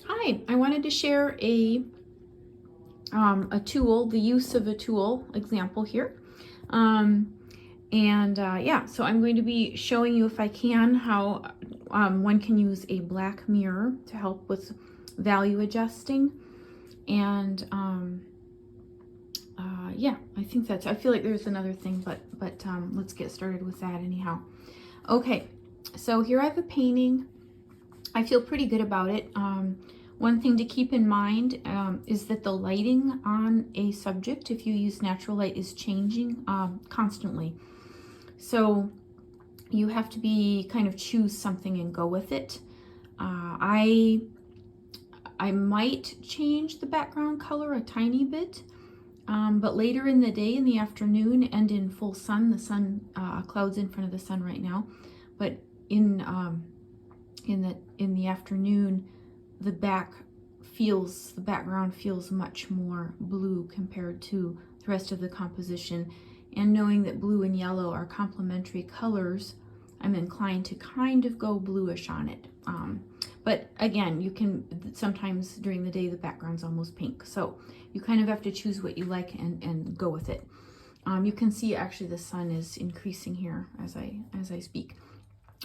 Hi, I wanted to share a tool, the use of a tool example here. Yeah, so I'm going to be showing you, if I can, how one can use a black mirror to help with value adjusting. And yeah, I feel like there's another thing, but let's get started with that anyhow. Okay, so here I have a painting. I feel pretty good about it. One thing to keep in mind is that the lighting on a subject, if you use natural light, is changing constantly. So you have to be kind of choose something and go with it. I might change the background color a tiny bit, but later in the day, in the afternoon, and in full sun, the sun clouds in front of the sun right now, but in the afternoon, the background feels much more blue compared to the rest of the composition. And knowing that blue and yellow are complementary colors, I'm inclined to kind of go bluish on it. But again, you can sometimes during the day the background's almost pink, so you kind of have to choose what you like and go with it. You can see actually the sun is increasing here as I speak.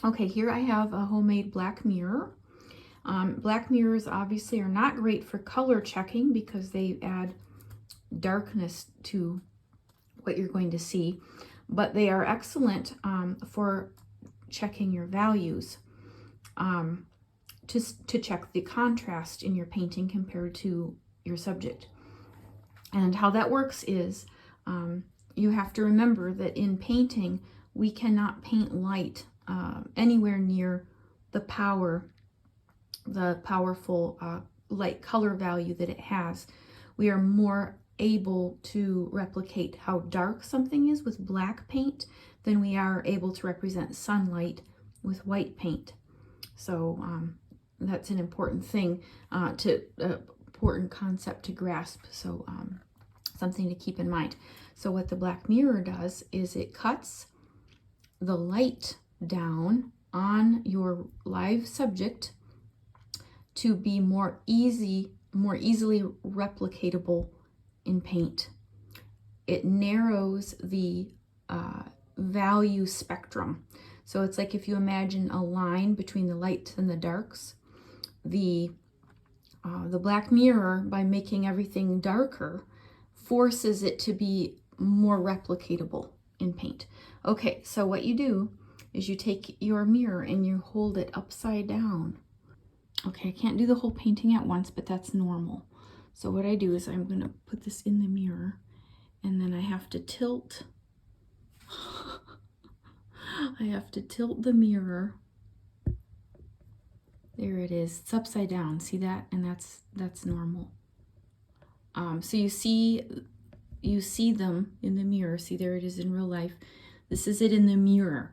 Okay, here I have a homemade black mirror. Black mirrors obviously are not great for color checking because they add darkness to what you're going to see, but they are excellent for checking your values, to check the contrast in your painting compared to your subject. And how that works is you have to remember that in painting, we cannot paint light anywhere near the powerful light color value that it has. We are more able to replicate how dark something is with black paint than we are able to represent sunlight with white paint. So that's an important thing, important concept to grasp. So something to keep in mind. So what the black mirror does is it cuts the light down on your live subject to be more easily replicatable in paint. It narrows the value spectrum. So it's like if you imagine a line between the lights and the darks, the black mirror, by making everything darker, forces it to be more replicatable in paint. Okay, so what you do is you take your mirror and you hold it upside down. Okay, I can't do the whole painting at once, but that's normal. So what I do is I'm going to put this in the mirror, and then I have to tilt. I have to tilt the mirror. There it is. It's upside down. See that? And that's normal. So you see them in the mirror. See, there it is in real life. This is it in the mirror.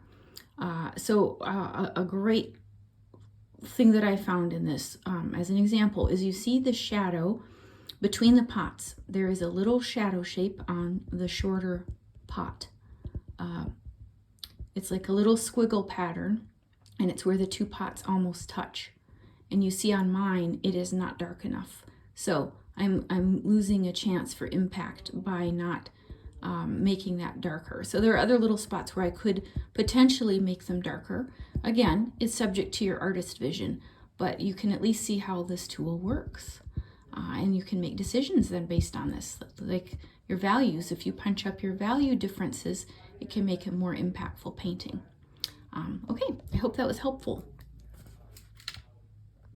A great thing that I found in this, as an example, is you see the shadow between the pots. There is a little shadow shape on the shorter pot. It's like a little squiggle pattern, and it's where the two pots almost touch. And you see on mine, it is not dark enough. So I'm losing a chance for impact by not making that darker. So there are other little spots where I could potentially make them darker. Again, it's subject to your artist vision, but you can at least see how this tool works. And you can make decisions then based on this, like your values. If you punch up your value differences, it can make a more impactful painting. Okay, I hope that was helpful.